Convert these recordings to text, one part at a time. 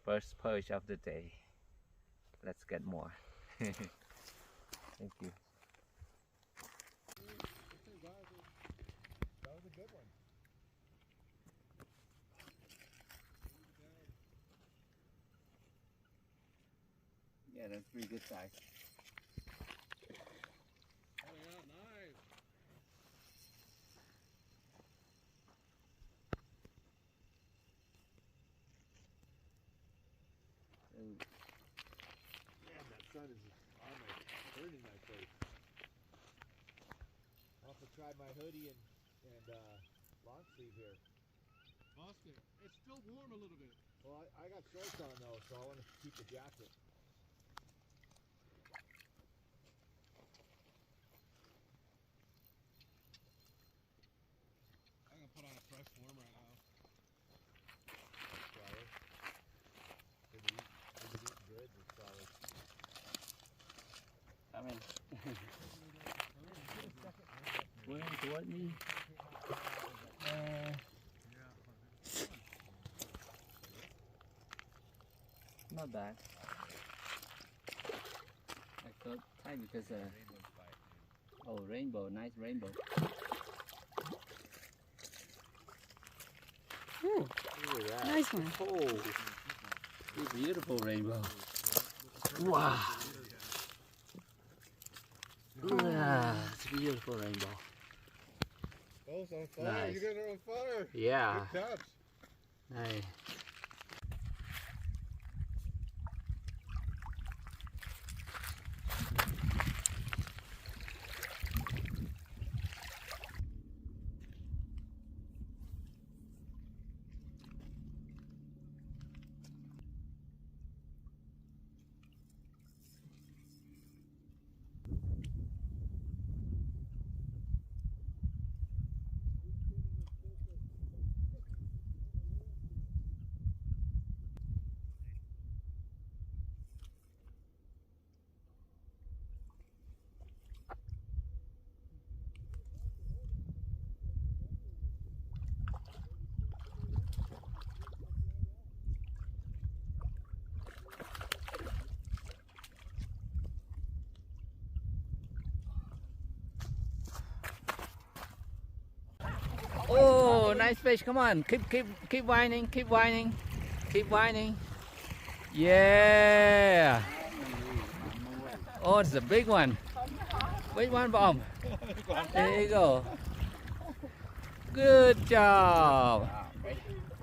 First perch of the day. Let's get more. Thank you. That was a good one. Yeah, that's pretty good size. Oh yeah, nice. Man, that sun is burning my face. I'll have to try my hoodie and long sleeve here. Oscar, it's still warm a little bit. Well, I got shorts on though, so I want to keep the jacket. I'm gonna put on a fresh warm right now. Crawley. Been eating good with Crawley. Come in. Well, toward me. Not bad. I felt tight because oh, rainbow, nice rainbow. Ooh, Look at that. nice one. Oh, beautiful rainbow. Wow. Wow, it's a beautiful rainbow. Oh, it's on fire. Nice. You guys are on fire. Yeah. Good catch. Nice. Oh, nice fish. Come on. Keep whining. Keep whining. Keep whining. Yeah. Oh, it's a big one. Big one, Bob. There you go. Good job.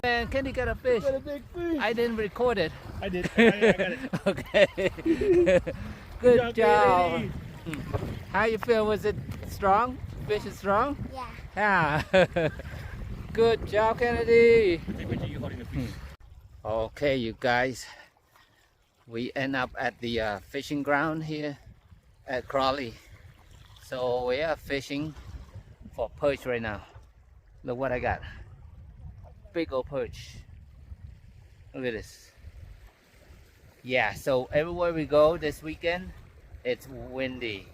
Man, can you get a fish? Got a big fish. I didn't record it. I did. I got it. Okay. Good job. Katie. How you feel? Was it strong? Fish is strong? Yeah. Yeah. Good job, Kennedy. You holding the fish? Okay, you guys. We end up at the fishing ground here at Crawley. So we are fishing for perch right now. Look what I got. Big old perch. Look at this. Yeah, so everywhere we go this weekend, it's windy.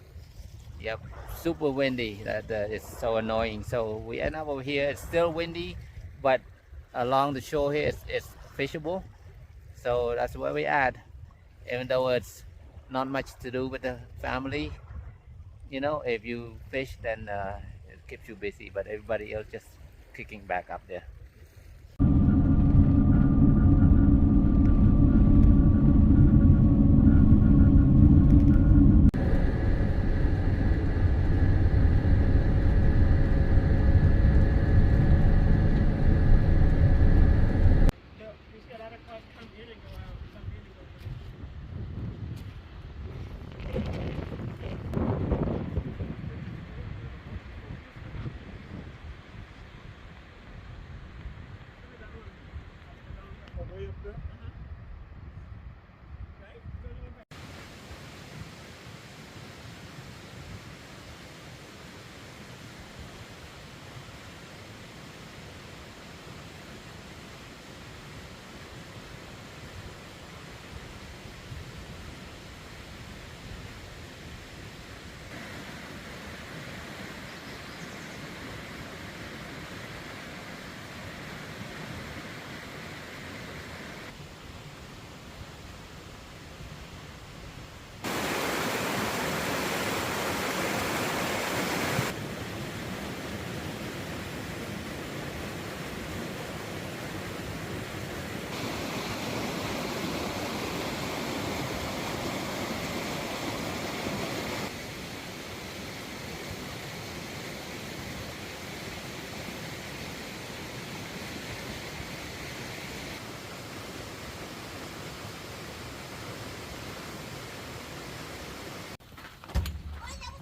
Yep, super windy. That is so annoying. So we end up over here. It's still windy, but along the shore here, it's fishable. So that's where we at. Even though it's not much to do with the family, you know, if you fish, then it keeps you busy. But everybody else just kicking back up there.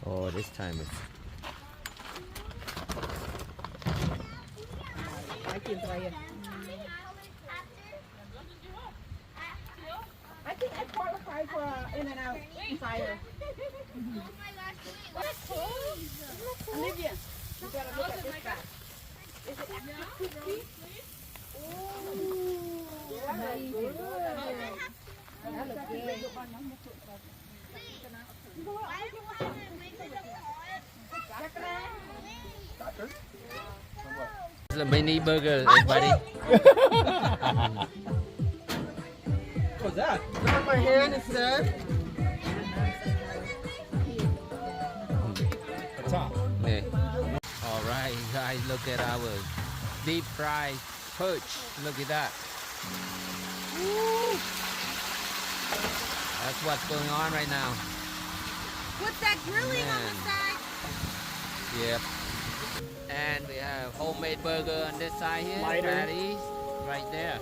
Oh, this time it's I think I qualified for in and out fire. Olivia, you gotta look at this back. Is it extra crispy? That looks good. That looks good. It's a mini burger, everybody. What's that? Not my hand instead. The top. Yeah. All right, guys, look at our deep fried perch. Look at that. That's what's going on right now. What's that grilling on Man. the side? Yep. And we have homemade burger on this side here. Lighter. Patties right there.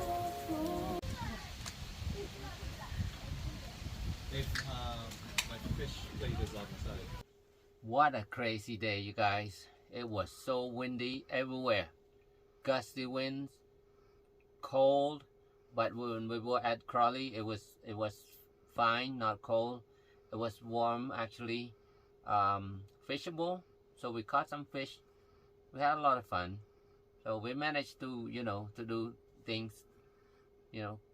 My fish plate is on the side. What a crazy day, you guys. It was so windy everywhere. Gusty winds, cold, but when we were at Crawley, it was fine, not cold. It was warm actually. Fishable, so we caught some fish. We had a lot of fun. So we managed to, to do things,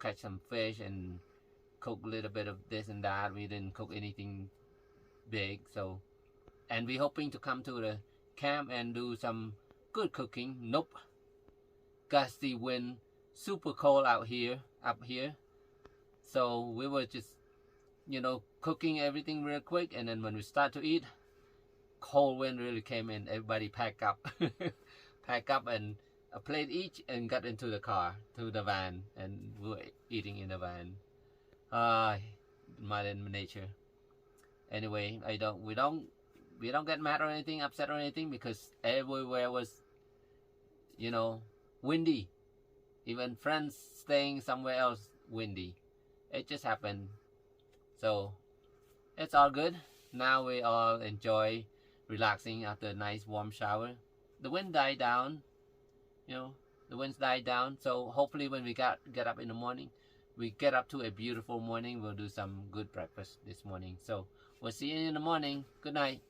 catch some fish and cook a little bit of this and that. We didn't cook anything big, so, and we're hoping to come to the camp and do some good cooking. Nope. Gusty wind, super cold out here, up here. So we were just, cooking everything real quick, and then when we start to eat, cold wind really came in. Everybody pack up and a plate each and got into the car, to the van, and we were eating in the van. Mother nature. Anyway, we don't get mad or anything, upset or anything, because everywhere was, windy. Even friends staying somewhere else, windy. It just happened. So it's all good. Now we all enjoy relaxing after a nice warm shower. The wind died down. The winds died down. So hopefully when we get up in the morning, we get up to a beautiful morning. We'll do some good breakfast this morning. So we'll see you in the morning. Good night.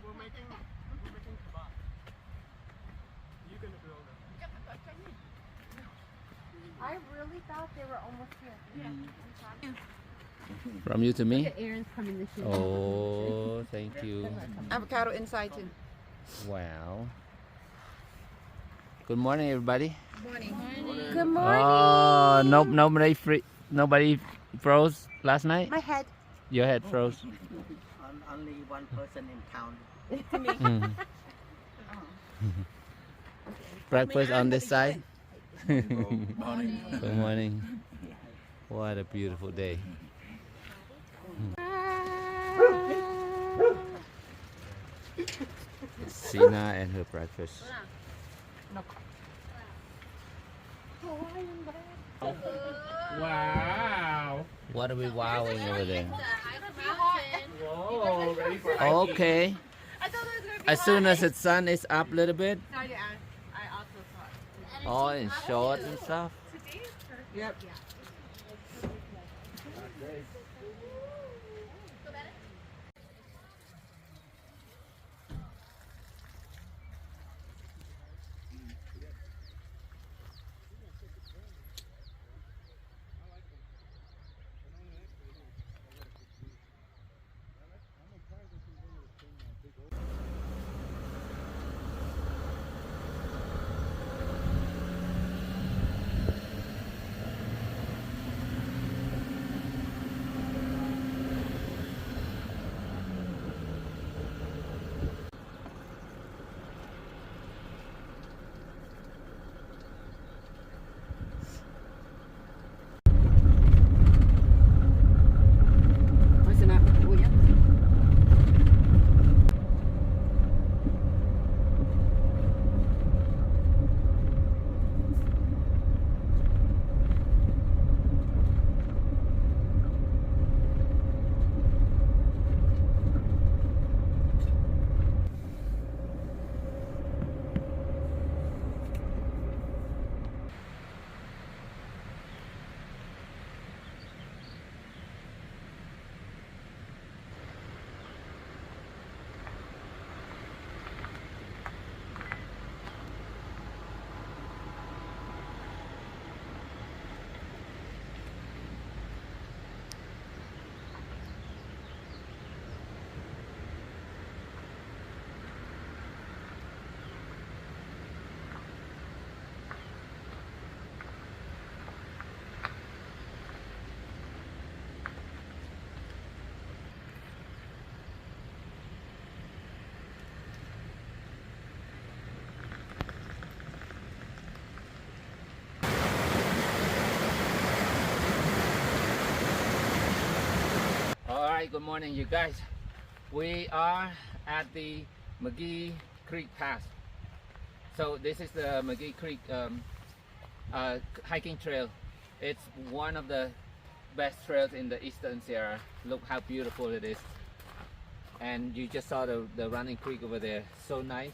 We're making kebab. You're gonna grill them. I really thought they were almost here. Yeah. From you to me? Aaron's coming this year. Oh, thank you. Avocado inside too. Wow. Good morning, everybody. Morning. Good morning. Oh, nobody froze last night? My head. Your head froze. Only one person in town. Mm. Breakfast on this side. Good morning. What a beautiful day. Sina and her breakfast. Wow. What are we wowing over there? Whoa, ready for Okay. As soon as the sun is up a little bit, all in shorts and stuff. Yep. good morning, you guys. We are at the McGee Creek Pass. So this is the McGee Creek hiking trail. It's one of the best trails in the Eastern Sierra. Look how beautiful it is. And you just saw the running creek over there. So nice.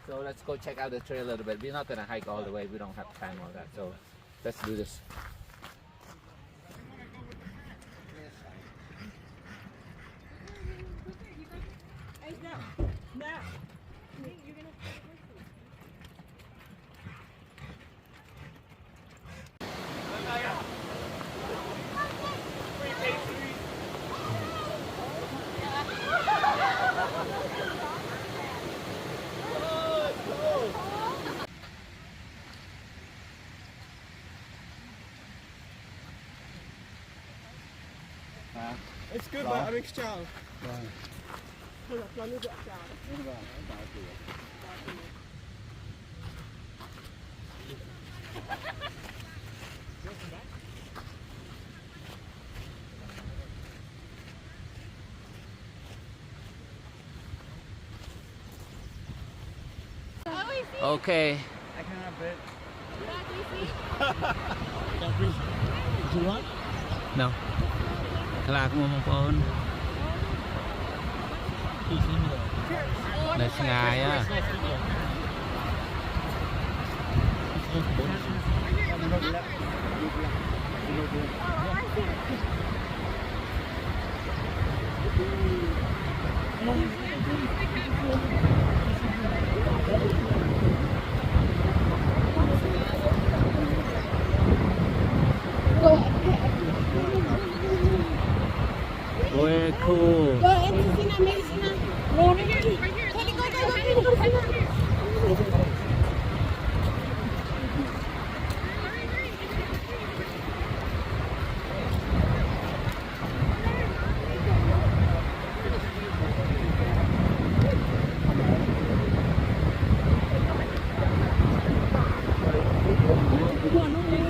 So let's go check out the trail a little bit. We're not gonna hike all the way. We don't have time for that. So let's do this. It's good, but I mix chow. Okay. I cannot bet. You want? No. ខ្លាខ្ញុំបងប្អូននៅឆ្ងាយហ៎ Very cool.